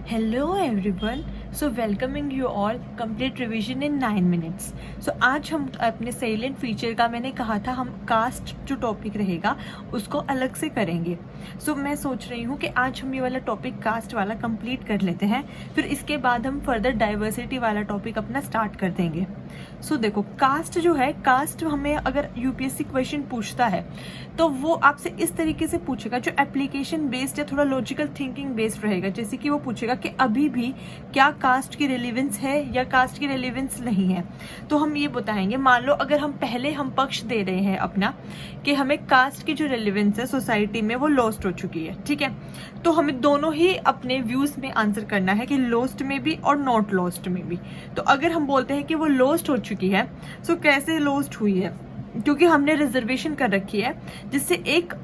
Hello everyone. So welcoming you all. Complete revision in 9 minutes. So आज हम अपने salient feature का मैंने कहा था हम कास्ट जो टॉपिक रहेगा उसको अलग से करेंगे. So मैं सोच रही हूँ कि आज हम ये वाला टॉपिक कास्ट वाला कंप्लीट कर लेते हैं, फिर इसके बाद हम फर्दर डाइवर्सिटी वाला टॉपिक अपना स्टार्ट कर देंगे. सो देखो कास्ट जो है, कास्ट हमें अगर यूपीएससी क्वेश्चन पूछता है तो वो आपसे इस तरीके से पूछेगा जो एप्लीकेशन बेस्ड या थोड़ा लॉजिकल थिंकिंग बेस्ड रहेगा. जैसे कि वो पूछेगा कि अभी भी क्या कास्ट की रिलेवेंस है या कास्ट की रिलेवेंस नहीं है. तो हम ये बताएंगे, मान लो अगर हम पक्ष दे रहे हैं अपना कि हमें कास्ट की जो रिलेवेंस है सोसाइटी में वो लॉस्ट हो चुकी है, ठीक है. तो हमें दोनों ही अपने व्यूज में आंसर करना है कि लॉस्ट में भी और नॉट लॉस्ट में भी. तो अगर हम बोलते हैं कि वो लॉस्ट हो चुकी है, सो कैसे लॉस्ट हुई है, क्योंकि हमने रिजर्वेशन कर रखी है जिससे एक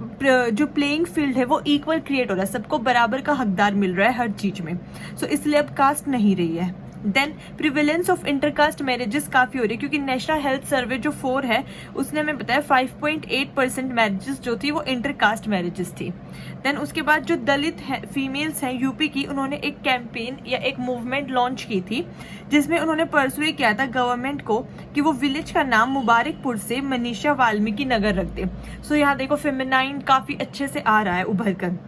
जो प्लेइंग फील्ड है वो इक्वल क्रिएट हो रहा है, सबको बराबर का हकदार मिल रहा है हर चीज में. सो इसलिए अब कास्ट नहीं रही है. Then prevalence of intercaste marriages काफी हो रही है, क्योंकि नेशनल हेल्थ सर्वे जो 4 है उसने हमें बताया 5.8% मैरिजेस जो थी वो इंटरकास्ट मैरिजेस थी. देन उसके बाद जो दलित फीमेल्स हैं यूपी की, उन्होंने एक कैंपेन या एक मूवमेंट लॉन्च की थी जिसमें उन्होंने परसुए किया था गवर्नमेंट को कि वो विलेज का नाम मुबारकपुर से मनीषा वाल्मीकि नगर रख दे. सो यहाँ देखो फेमिनाइन काफी अच्छे से आ रहा है उभर कर.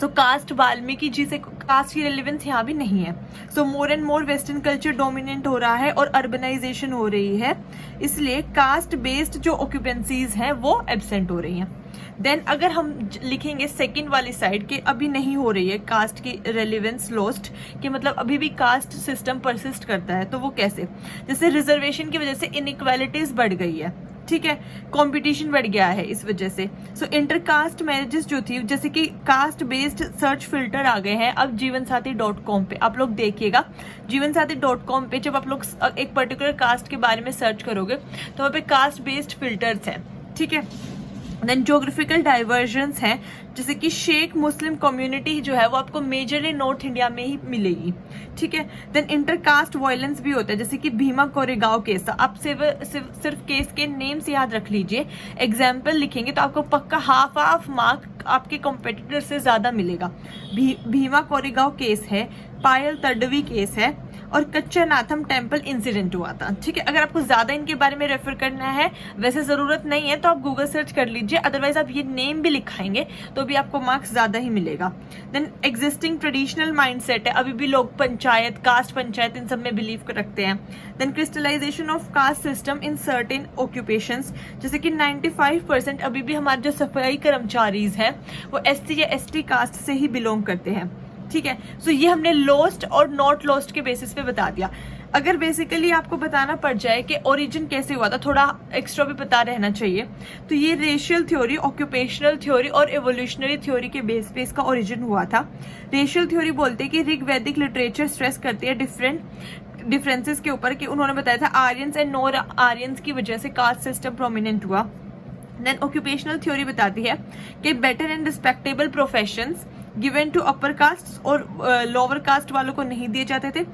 सो कास्ट वाल्मीकि जी से कास्ट की रेलिवेंस यहाँ भी नहीं है. So more and more western culture dominant हो रहा है और अर्बनाइजेशन हो रही है, इसलिए कास्ट बेस्ड जो ऑक्यूपेंसीज हैं वो एब्सेंट हो रही हैं. देन अगर हम लिखेंगे सेकंड वाली साइड के अभी नहीं हो रही है कास्ट की रेलिवेंस लॉस्ट, कि मतलब अभी भी कास्ट सिस्टम परसिस्ट करता है, तो वो कैसे, जैसे रिजर्वेशन की वजह से इनइक्वालिटीज बढ़ गई है, ठीक है, कंपटीशन बढ़ गया है इस वजह से. सो इंटरकास्ट मैरिजेस जो थी, जैसे कि कास्ट बेस्ड सर्च फिल्टर आ गए हैं अब जीवनसाथी.com पे. आप लोग देखिएगा जीवनसाथी.com पे जब आप लोग एक पर्टिकुलर कास्ट के बारे में सर्च करोगे तो वहाँ पे कास्ट बेस्ड फिल्टर्स हैं, ठीक है. देन ज्योग्राफिकल डाइवर्जेंस हैं, जैसे कि शेख मुस्लिम कम्युनिटी जो है वो आपको मेजरली नॉर्थ इंडिया में ही मिलेगी, ठीक है. देन इंटरकास्ट वायलेंस भी होता है, जैसे कि भीमा कोरेगांव केस. आप सिर्फ केस के नेम से याद रख लीजिए, एग्जाम्पल लिखेंगे तो आपको पक्का हाफ मार्क आपके कॉम्पिटिटर से ज्यादा मिलेगा. भीमा कोरेगांव केस है, पायल तडवी केस है और कच्चा नाथम टेम्पल इंसिडेंट हुआ था, ठीक है. अगर आपको ज्यादा इनके बारे में रेफर करना है, वैसे जरूरत नहीं है तो आप गूगल सर्च कर लीजिए, अदरवाइज आप ये नेम भी लिखाएंगे तो भी आपको मार्क्स ज्यादा ही मिलेगा. देन एग्जिस्टिंग ट्रेडिशनल माइंडसेट है, अभी भी लोग पंचायत, कास्ट पंचायत इन सब में बिलीव रखते हैं. Then crystallisation of caste system in certain occupations, जैसे कि 95% अभी भी हमारे जो सफाई कर्मचारीज हैं वो SC या ST कास्ट से ही बिलोंग करते हैं, ठीक है. सो ये हमने लॉस्ट और नॉट लॉस्ट के बेसिस पे बता दिया. अगर बेसिकली आपको बताना पड़ जाए कि ओरिजिन कैसे हुआ था, थोड़ा एक्स्ट्रा भी पता रहना चाहिए, तो ये रेशियल थ्योरी, ऑक्यूपेशनल थ्योरी और एवोल्यूशनरी थ्योरी के बेस पे इसका ओरिजिन हुआ था. रेशियल थ्योरी बोलते हैं कि ऋग्वैदिक लिटरेचर स्ट्रेस करती है डिफरेंसेस के ऊपर, कि उन्होंने बताया था आर्यंस एंड नॉन आर्यंस की वजह से कास्ट सिस्टम प्रोमिनेंट हुआ. देन ऑक्यूपेशनल थ्योरी बताती है कि better and respectable professions given to upper caste और लोअर कास्ट वालों को नहीं दिए जाते थे,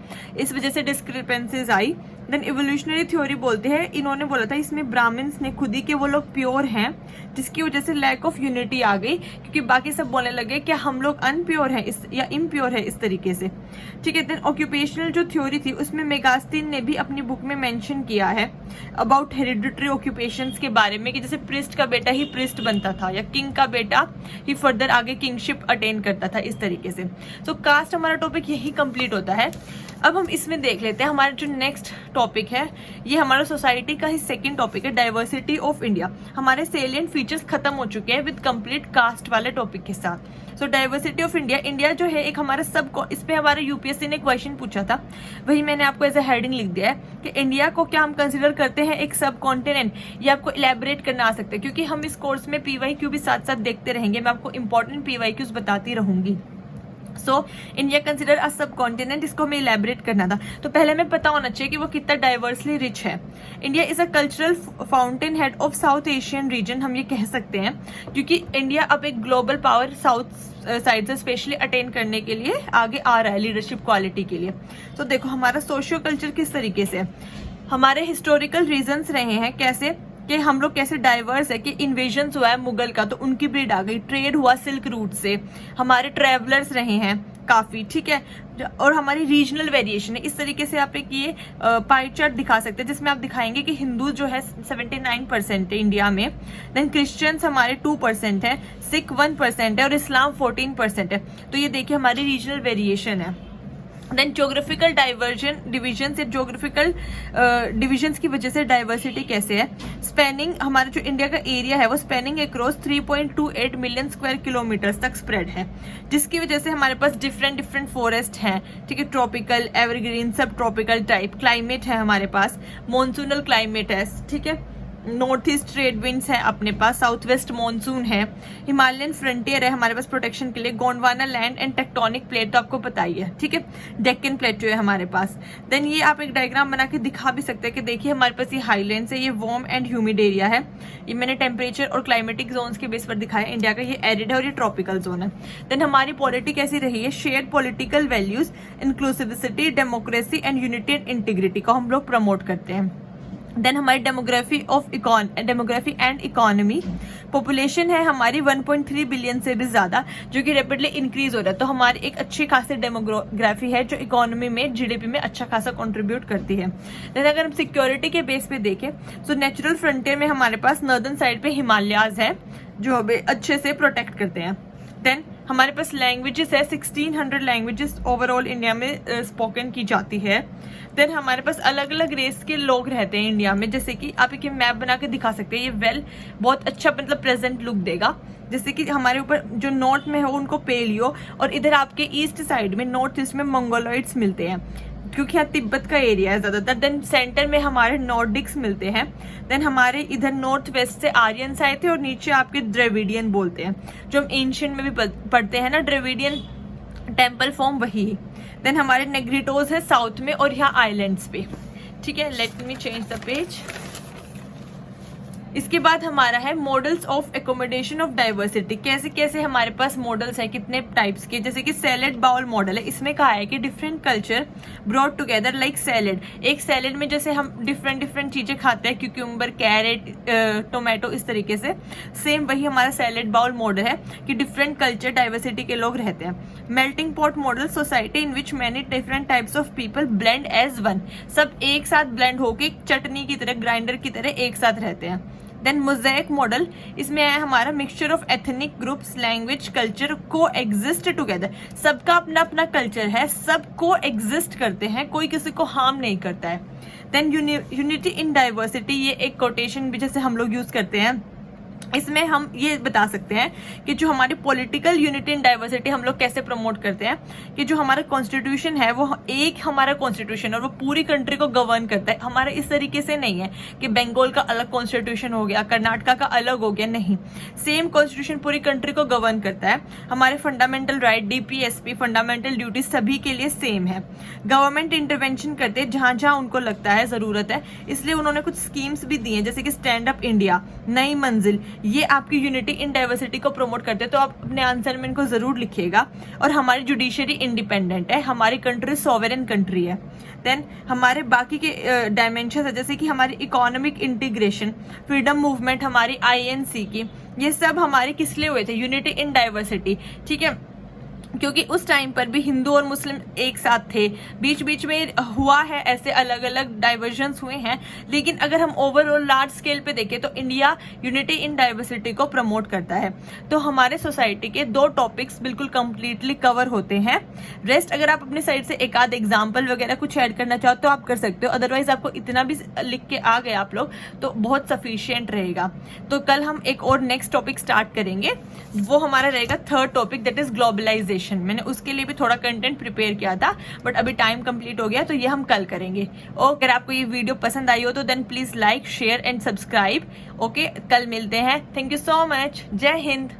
इस वजह से डिस्क्रिपेंसीज आई. देन इवोल्यूशनरी थ्योरी बोलते हैं, इन्होंने बोला था इसमें ब्राह्मण्स ने खुद ही के वो लोग प्योर हैं, जिसकी वजह से लैक ऑफ यूनिटी आ गई, क्योंकि बाकी सब बोलने लगे कि हम लोग अनप्योर हैं या इम्प्योर है इस तरीके से, ठीक है. देन ऑक्यूपेशनल जो थ्योरी थी उसमें मेगास्टीन ने भी अपनी बुक में मेंशन किया है अबाउट हेरिडिटरी ऑक्यूपेशंस के बारे में, कि जैसे प्रिस्ट का बेटा ही प्रिस्ट बनता था या किंग का बेटा ही फर्दर आगे किंगशिप अटेन करता था, इस तरीके से. तो कास्ट हमारा टॉपिक यही कंप्लीट होता है. अब हम इसमें देख लेते हैं हमारा जो नेक्स्ट टॉपिक है, ये हमारा सोसाइटी का ही सेकंड टॉपिक है, डाइवर्सिटी ऑफ इंडिया. हमारे सेलिएंट फीचर्स खत्म हो चुके हैं विद कंप्लीट कास्ट वाले टॉपिक के साथ. सो डाइवर्सिटी ऑफ इंडिया, इंडिया जो है एक हमारा सब, इस पे हमारे यूपीएससी ने क्वेश्चन पूछा था, वही मैंने आपको एज ए हेडिंग लिख दिया है कि इंडिया को क्या हम कंसिडर करते हैं एक सब कॉन्टिनेंट, ये आपको इलेबोरेट करना आ सकता है, क्योंकि हम इस कोर्स में PYQ भी साथ साथ देखते रहेंगे, मैं आपको इंपॉर्टेंट PYQs बताती रहूंगी. सो इंडिया कंसिडर अ सब कॉन्टिनेंट, इसको हमें इलेबोरेट करना था, तो पहले हमें पता होना चाहिए कि वो कितना डाइवर्सली रिच है. India is a cultural fountain head of south Asian region, हम ये कह सकते हैं, क्योंकि इंडिया अब एक ग्लोबल पावर साउथ साइड से स्पेशली अटेन करने के लिए आगे आ रहा है लीडरशिप क्वालिटी के लिए. तो देखो हमारा सोशियो कल्चर किस तरीके से, हमारे हिस्टोरिकल रीजन्स रहे हैं कैसे, कि हम लोग कैसे डाइवर्स है, कि इन्वेजन हुआ है मुगल का तो उनकी ब्रीड आ गई, ट्रेड हुआ सिल्क रूट से, हमारे ट्रेवलर्स रहे हैं काफी, ठीक है, और हमारी रीजनल वेरिएशन है। इस तरीके से आप एक ये पाई चार्ट दिखा सकते हैं जिसमें आप दिखाएंगे कि हिंदू जो है 79% है इंडिया में, देन क्रिश्चियंस हमारे 2% है, सिख 1% है और इस्लाम 14% है। तो ये देखिए हमारी रीजनल वेरिएशन है। देन ज्योग्राफिकल डिविजन से, ज्योग्राफिकल डिविजन्स की वजह से डाइवर्सिटी कैसे है। स्पेनिंग, हमारा जो इंडिया का एरिया है वो spanning across 3.28 million square kilometres तक स्प्रेड है, जिसकी वजह से हमारे पास डिफरेंट फॉरेस्ट हैं, ठीक है, ट्रॉपिकल, एवरग्रीन, सब ट्रॉपिकल टाइप क्लाइमेट है हमारे पास, मॉनसूनल क्लाइमेट है, ठीक है, नॉर्थ ईस्ट ट्रेड विंड्स है अपने पास, साउथ वेस्ट मॉनसून है, हिमालयन फ्रंटियर है हमारे पास प्रोटेक्शन के लिए, Gondwana land and tectonic plate तो आपको पता ही है, ठीक है, डेक्कन प्लेटो है हमारे पास। देन ये आप एक डायग्राम बना के दिखा भी सकते हैं कि देखिए हमारे पास ये हाईलैंड्स है, ये वार्म एंड ह्यूमिड एरिया है, ये मैंने टेम्परेचर और क्लाइमेटिक जोन्स के बेस पर दिखाया। इंडिया का ये एरिड है और ये ट्रॉपिकल जोन है। देन हमारी पॉलिटी कैसी रही है, shared political values, inclusivity, democracy and unity and integrity को हम लोग प्रमोट करते हैं। देन हमारी डेमोग्राफी एंड इकोनॉमी, पॉपुलेशन है हमारी 1.3 बिलियन से भी ज्यादा, जो कि रैपिडली इंक्रीज हो रहा है। तो हमारी एक अच्छी खासी डेमोग्राफी है जो इकोनॉमी में, जीडीपी में अच्छा खासा कंट्रीब्यूट करती है। देन अगर हम सिक्योरिटी के बेस पे देखें तो नेचुरल फ्रंटियर में हमारे पास नॉर्दर्न साइड पे हिमालयाज है जो हमें अच्छे से प्रोटेक्ट करते हैं। देन हमारे पास लैंग्वेजेस है, 1600 लैंग्वेजेस ओवरऑल इंडिया में स्पोकन की जाती है। देन हमारे पास अलग अलग रेस के लोग रहते हैं इंडिया में, जैसे कि आप एक मैप बना के दिखा सकते हैं, ये बहुत अच्छा मतलब प्रेजेंट लुक देगा। जैसे कि हमारे ऊपर जो नॉर्थ में हो उनको पेलियो, और इधर आपके ईस्ट साइड में, नॉर्थ ईस्ट में मंगोलॉइड्स मिलते हैं क्योंकि यहाँ तिब्बत का एरिया है ज्यादातर। देन सेंटर में हमारे नॉर्डिक्स मिलते हैं। देन हमारे इधर नॉर्थ वेस्ट से आर्यंस आए थे और नीचे आपके द्रविडियन बोलते हैं, जो हम एंशिएंट में भी पढ़ते हैं ना, द्रविडियन टेम्पल फॉर्म वही। देन हमारे नेग्रिटोज है साउथ में और यहाँ आइलैंड्स पे, ठीक है। Let me change the page. इसके बाद हमारा है models of accommodation of diversity. कैसे कैसे हमारे पास मॉडल्स है, कितने टाइप्स के, जैसे कि सैलेड बाउल मॉडल है। इसमें कहा है कि different culture brought together like salad. एक सैलेड में जैसे हम डिफरेंट चीजें खाते हैं, क्यूक्यूम्बर, कैरेट, टोमेटो, इस तरीके से सेम वही हमारा सैलेड बाउल मॉडल है कि डिफरेंट कल्चर डाइवर्सिटी के लोग रहते हैं। Melting pot model, society in which many different types of people blend as one. सब एक साथ ब्लेंड होके चटनी की तरह, ग्राइंडर की तरह एक साथ रहते हैं। देन मोज़ेक मॉडल, इसमें है हमारा mixture of ethnic groups, language, culture को एग्जिस्ट टुगेदर। सबका अपना अपना कल्चर है, सब को एग्जिस्ट करते हैं, कोई किसी को हार्म नहीं करता है। देन यूनिटी इन डाइवर्सिटी, ये एक कोटेशन भी जैसे हम लोग यूज करते हैं। इसमें हम ये बता सकते हैं कि जो हमारी पॉलिटिकल यूनिटी इन डाइवर्सिटी हम लोग कैसे प्रमोट करते हैं, कि जो हमारा कॉन्स्टिट्यूशन है वो एक हमारा कॉन्स्टिट्यूशन और वो पूरी कंट्री को गवर्न करता है। हमारा इस तरीके से नहीं है कि बंगाल का अलग कॉन्स्टिट्यूशन हो गया, कर्नाटका का अलग हो गया, नहीं, सेम कॉन्स्टिट्यूशन पूरी कंट्री को गवर्न करता है। हमारे fundamental right, DPSP, fundamental duty सभी के लिए सेम है। गवर्नमेंट इंटरवेंशन करते हैं जहां जहां उनको लगता है जरूरत है, इसलिए उन्होंने कुछ स्कीम्स भी दी हैं, जैसे कि स्टैंड अप इंडिया, नई मंजिल, ये आपकी यूनिटी इन डाइवर्सिटी को प्रमोट करते हैं। तो आप अपने आंसर में इनको जरूर लिखिएगा। और हमारी जुडिशरी इंडिपेंडेंट है, हमारी कंट्री सॉवरेन कंट्री है। देन हमारे बाकी के डायमेंशन है, जैसे कि हमारी इकोनॉमिक इंटीग्रेशन, फ्रीडम मूवमेंट हमारी आईएनसी की, ये सब हमारे किस लिए हुए थे, यूनिटी इन डाइवर्सिटी, ठीक है, क्योंकि उस टाइम पर भी हिंदू और मुस्लिम एक साथ थे। बीच बीच में हुआ है ऐसे अलग अलग डाइवर्जन्स हुए हैं, लेकिन अगर हम ओवरऑल लार्ज स्केल पे देखें तो इंडिया यूनिटी इन डाइवर्सिटी को प्रमोट करता है। तो हमारे सोसाइटी के 2 टॉपिक्स बिल्कुल कंप्लीटली कवर होते हैं। रेस्ट अगर आप अपने साइड से एक आध एग्जाम्पल वगैरह कुछ ऐड करना चाहो तो आप कर सकते हो, अदरवाइज आपको इतना भी लिख के आ गए आप लोग तो बहुत सफिशियंट रहेगा। तो कल हम एक और नेक्स्ट टॉपिक स्टार्ट करेंगे, वो हमारा रहेगा 3rd topic, that is globalisation. मैंने उसके लिए भी थोड़ा कंटेंट प्रिपेयर किया था, बट अभी टाइम कंप्लीट हो गया, तो ये हम कल करेंगे। अगर आपको ये वीडियो पसंद आई हो तो then please like, share and subscribe. Okay, कल मिलते हैं। Thank you so much. जय हिंद।